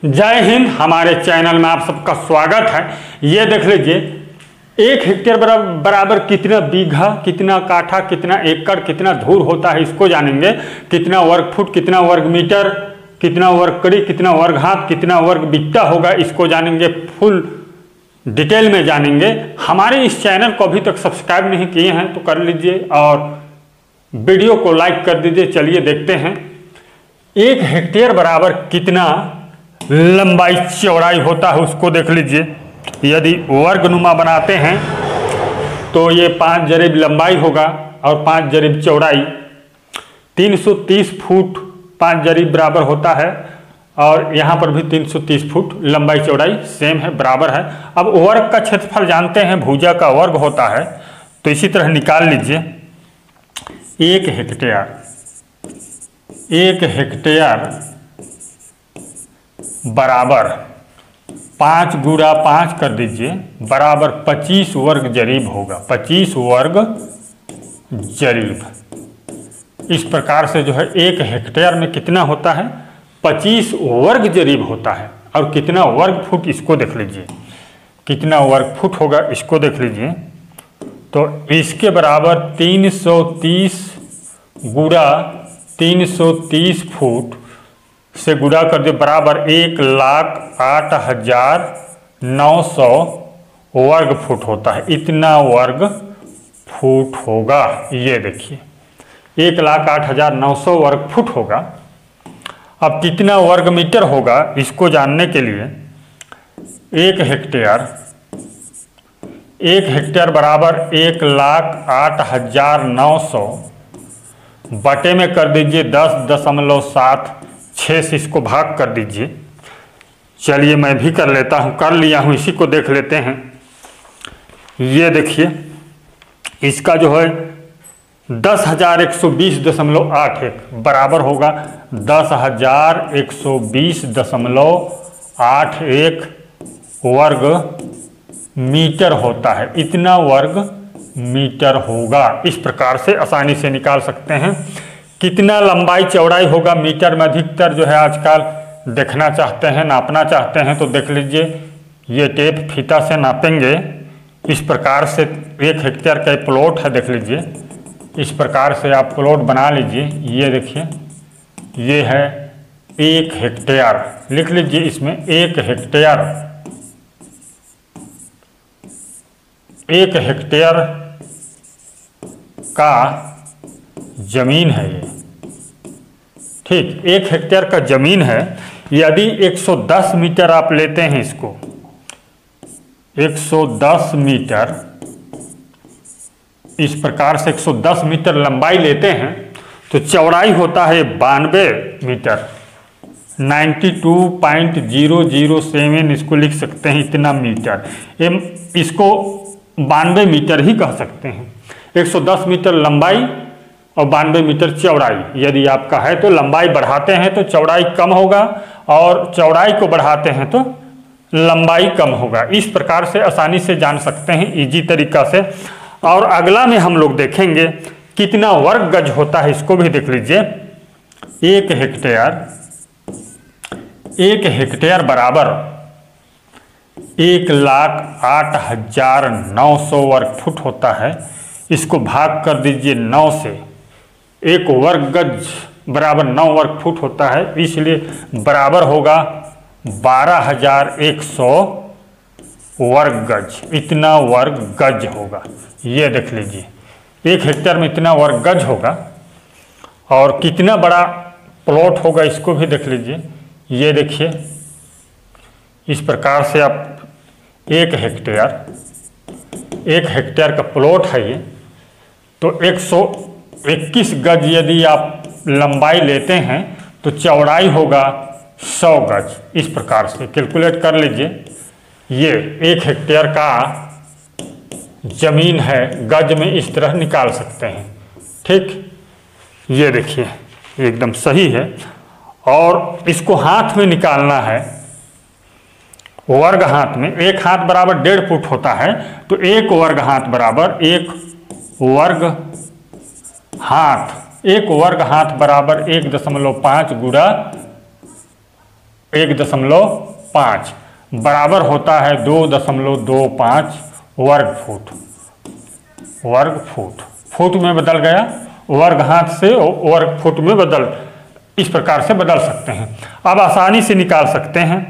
जय हिंद। हमारे चैनल में आप सबका स्वागत है। ये देख लीजिए 1 हेक्टेयर बराबर कितना बीघा, कितना काठा, कितना एकड़, कितना धूर होता है इसको जानेंगे। कितना वर्ग फुट, कितना वर्ग मीटर, कितना वर्ग कड़ी, कितना वर्ग हाथ, कितना वर्ग बिट्टा होगा इसको जानेंगे। फुल डिटेल में जानेंगे। हमारे इस चैनल को अभी तक सब्सक्राइब नहीं किए हैं तो कर लीजिए और वीडियो को लाइक कर दीजिए। चलिए देखते हैं 1 हेक्टेयर बराबर कितना लंबाई चौड़ाई होता है उसको देख लीजिए। यदि वर्गनुमा बनाते हैं तो ये 5 जरीब लंबाई होगा और 5 जरीब चौड़ाई। 330 फुट 5 जरीब बराबर होता है और यहाँ पर भी 330 फुट लंबाई चौड़ाई सेम है, बराबर है। अब वर्ग का क्षेत्रफल जानते हैं, भुजा का वर्ग होता है, तो इसी तरह निकाल लीजिए। 1 हेक्टेयर बराबर 5 गुणा 5 कर दीजिए बराबर 25 वर्ग जरीब होगा। 25 वर्ग जरीब। इस प्रकार से जो है 1 हेक्टेयर में कितना होता है, 25 वर्ग जरीब होता है। और कितना वर्ग फुट इसको देख लीजिए, कितना वर्ग फुट होगा इसको देख लीजिए। तो इसके बराबर 330 गुणा 330 फुट से गुणा कर दे बराबर 1,08,900 वर्ग फुट होता है। इतना वर्ग फुट होगा। ये देखिए 1,08,900 वर्ग फुट होगा। अब कितना वर्ग मीटर होगा इसको जानने के लिए 1 हेक्टेयर बराबर 1,08,900 बटे में कर दीजिए 10.7, 6 से इसको भाग कर दीजिए। चलिए मैं भी कर लेता हूँ, कर लिया हूँ, इसी को देख लेते हैं। ये देखिए इसका जो है 10,120.81 बराबर होगा 10,120.81 वर्ग मीटर होता है। इतना वर्ग मीटर होगा। इस प्रकार से आसानी से निकाल सकते हैं। कितना लंबाई चौड़ाई होगा मीटर में अधिकतर जो है आजकल देखना चाहते हैं, नापना चाहते हैं, तो देख लीजिए ये टेप फीता से नापेंगे। इस प्रकार से 1 हेक्टेयर का प्लॉट है, देख लीजिए। इस प्रकार से आप प्लॉट बना लीजिए। ये देखिए ये है 1 हेक्टेयर, लिख लीजिए इसमें 1 हेक्टेयर। 1 हेक्टेयर का जमीन है ये, ठीक। 1 हेक्टेयर का जमीन है। यदि 110 मीटर आप लेते हैं इसको, 110 मीटर, इस प्रकार से 110 मीटर लंबाई लेते हैं तो चौड़ाई होता है 92 मीटर, 92.007 इसको लिख सकते हैं। इतना मीटर, इसको 92 मीटर ही कह सकते हैं। 110 मीटर लंबाई और 92 मीटर चौड़ाई यदि आपका है तो लंबाई बढ़ाते हैं तो चौड़ाई कम होगा और चौड़ाई को बढ़ाते हैं तो लंबाई कम होगा। इस प्रकार से आसानी से जान सकते हैं, इजी तरीका से। और अगला में हम लोग देखेंगे कितना वर्ग गज होता है, इसको भी देख लीजिए। 1 हेक्टेयर बराबर 1,08,900 वर्ग फुट होता है। इसको भाग कर दीजिए 9 से। 1 वर्ग गज बराबर 9 वर्ग फुट होता है, इसलिए बराबर होगा 12,100 वर्ग गज। इतना वर्ग गज होगा। ये देख लीजिए 1 हेक्टेयर में इतना वर्ग गज होगा। और कितना बड़ा प्लॉट होगा इसको भी देख लीजिए। ये देखिए इस प्रकार से आप 1 हेक्टेयर का प्लॉट है ये, तो 121 गज यदि आप लंबाई लेते हैं तो चौड़ाई होगा 100 गज। इस प्रकार से कैलकुलेट कर लीजिए। ये 1 हेक्टेयर का जमीन है, गज में इस तरह निकाल सकते हैं, ठीक। ये देखिए एकदम सही है। और इसको हाथ में निकालना है, वर्ग हाथ में। 1 हाथ बराबर 1.5 फुट होता है, तो 1 वर्ग हाथ बराबर 1 वर्ग हाथ। 1 वर्ग हाथ बराबर 1.5 गुणा 1.5 बराबर होता है 2.25 वर्ग फुट। फुट में बदल गया, वर्ग हाथ से वर्ग फुट में इस प्रकार से बदल सकते हैं। अब आसानी से निकाल सकते हैं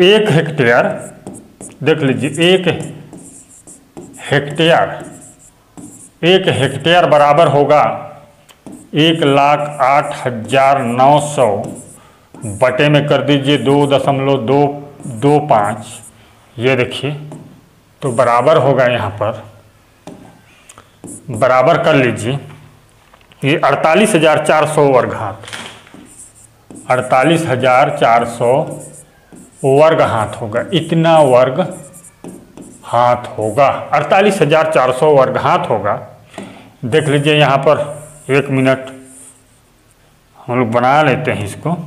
1 हेक्टेयर, देख लीजिए 1 हेक्टेयर बराबर होगा 1,08,900 बटे में कर दीजिए 2.225, ये देखिए तो बराबर होगा, यहाँ पर बराबर कर लीजिए, ये 48,400 वर्ग हाथ, 48,400 वर्ग हाथ होगा, इतना वर्ग हाथ होगा, 48,400 वर्ग हाथ होगा। देख लीजिए यहाँ पर 1 मिनट हम लोग बना लेते हैं इसको,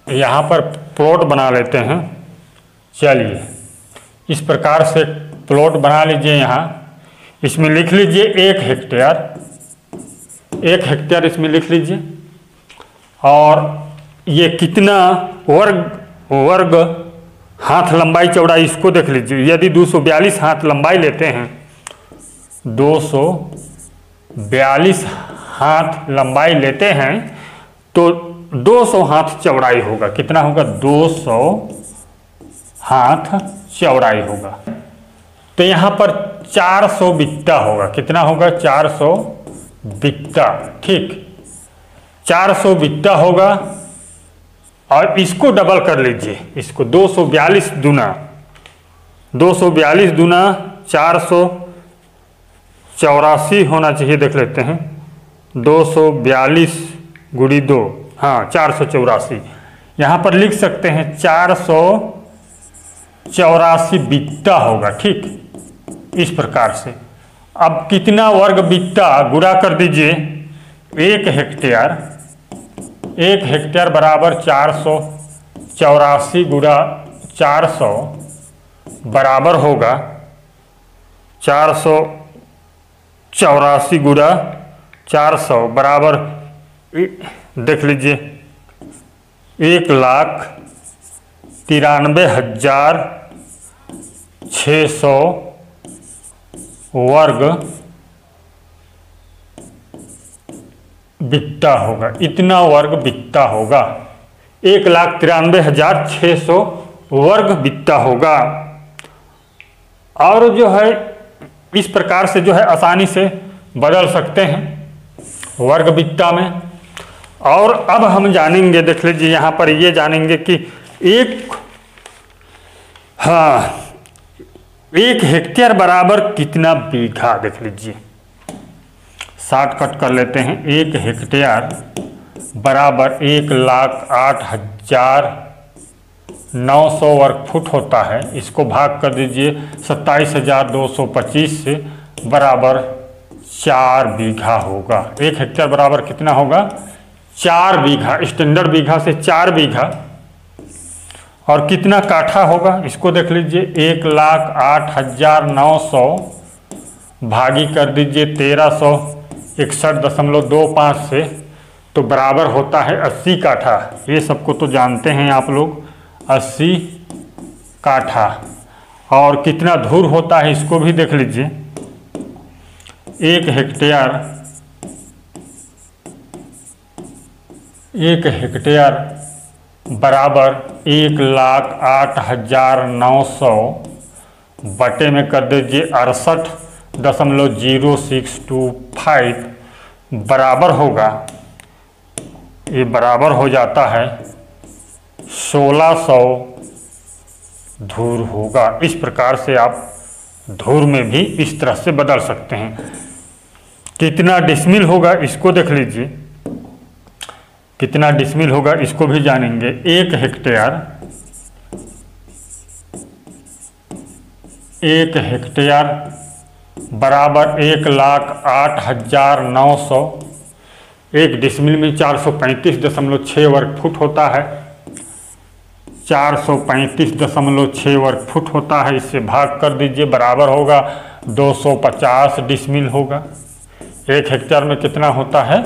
यहाँ पर प्लॉट बना लेते हैं। चलिए इस प्रकार से प्लॉट बना लीजिए। यहाँ इसमें लिख लीजिए 1 हेक्टेयर इसमें लिख लीजिए, और ये कितना वर्ग हाथ लंबाई चौड़ाई इसको देख लीजिए। यदि 242 हाथ लंबाई लेते हैं, 242 हाथ लंबाई लेते हैं तो 200 हाथ चौड़ाई होगा। कितना होगा? 200 हाथ चौड़ाई होगा। तो यहाँ पर 400 बित्ता होगा। कितना होगा? 400 बित्ता। ठीक, 400 बित्ता होगा। और इसको डबल कर लीजिए, इसको 242 दूना 484 होना चाहिए। देख लेते हैं, 242 गुड़ी 2, हाँ 484। यहाँ पर लिख सकते हैं 484 बित्ता होगा। ठीक, इस प्रकार से। अब कितना वर्ग बित्ता गुणा कर दीजिए 1 हेक्टेयर बराबर 484 गुणा 400 बराबर होगा 484 गुणा 400 बराबर देख लीजिए 1,93,600 वर्ग बित्ता होगा। इतना वर्ग बित्ता होगा, 1,93,600 वर्ग बित्ता होगा। और जो है इस प्रकार से जो है आसानी से बदल सकते हैं वर्ग बित्ता में। और अब हम जानेंगे, देख लीजिए यहाँ पर ये जानेंगे कि 1 हेक्टेयर बराबर कितना बीघा। देख लीजिए, शॉर्टकट कर लेते हैं। 1 हेक्टेयर बराबर 1,08,900 वर्ग फुट होता है। इसको भाग कर दीजिए 27,225 से, बराबर 4 बीघा होगा। 1 हेक्टेयर बराबर कितना होगा? 4 बीघा। स्टैंडर्ड बीघा से 4 बीघा। और कितना काठा होगा इसको देख लीजिए, 1,08,900 भागी कर दीजिए 1361.25 से, तो बराबर होता है 80 काठा। ये सबको तो जानते हैं आप लोग, 80 काठा। और कितना धूर होता है इसको भी देख लीजिए। 1 हेक्टेयर बराबर 1,08,900 बटे में कर दीजिए 68.0625 बराबर होगा, ये बराबर हो जाता है 1600 धूर होगा। इस प्रकार से आप धूर में भी इस तरह से बदल सकते हैं। कितना डिसमिल होगा इसको देख लीजिए, कितना डिसमिल होगा इसको भी जानेंगे। 1 हेक्टेयर बराबर 1,08,900। 1 डिसमिल में 435.6 वर्ग फुट होता है। 435.6 वर्ग फुट होता है। इससे भाग कर दीजिए, बराबर होगा 250 डिसमिल होगा। 1 हेक्टेयर में कितना होता है?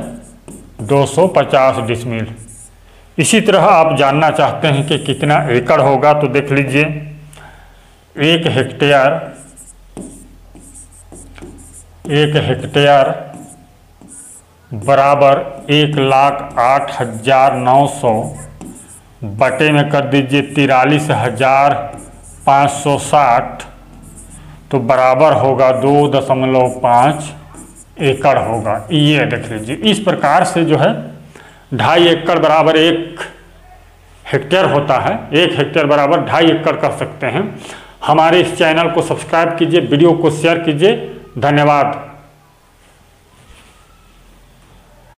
250 डिसमिल। इसी तरह आप जानना चाहते हैं कि कितना एकड़ होगा, तो देख लीजिए 1 हेक्टेयर बराबर 1,08,900 बटे में कर दीजिए 43,560, तो बराबर होगा 2.5 एकड़ होगा। ये देख लीजिए, इस प्रकार से जो है 2.5 एकड़ बराबर 1 हेक्टेयर होता है। 1 हेक्टेयर बराबर 2.5 एकड़ कर सकते हैं। हमारे इस चैनल को सब्सक्राइब कीजिए, वीडियो को शेयर कीजिए। धन्यवाद।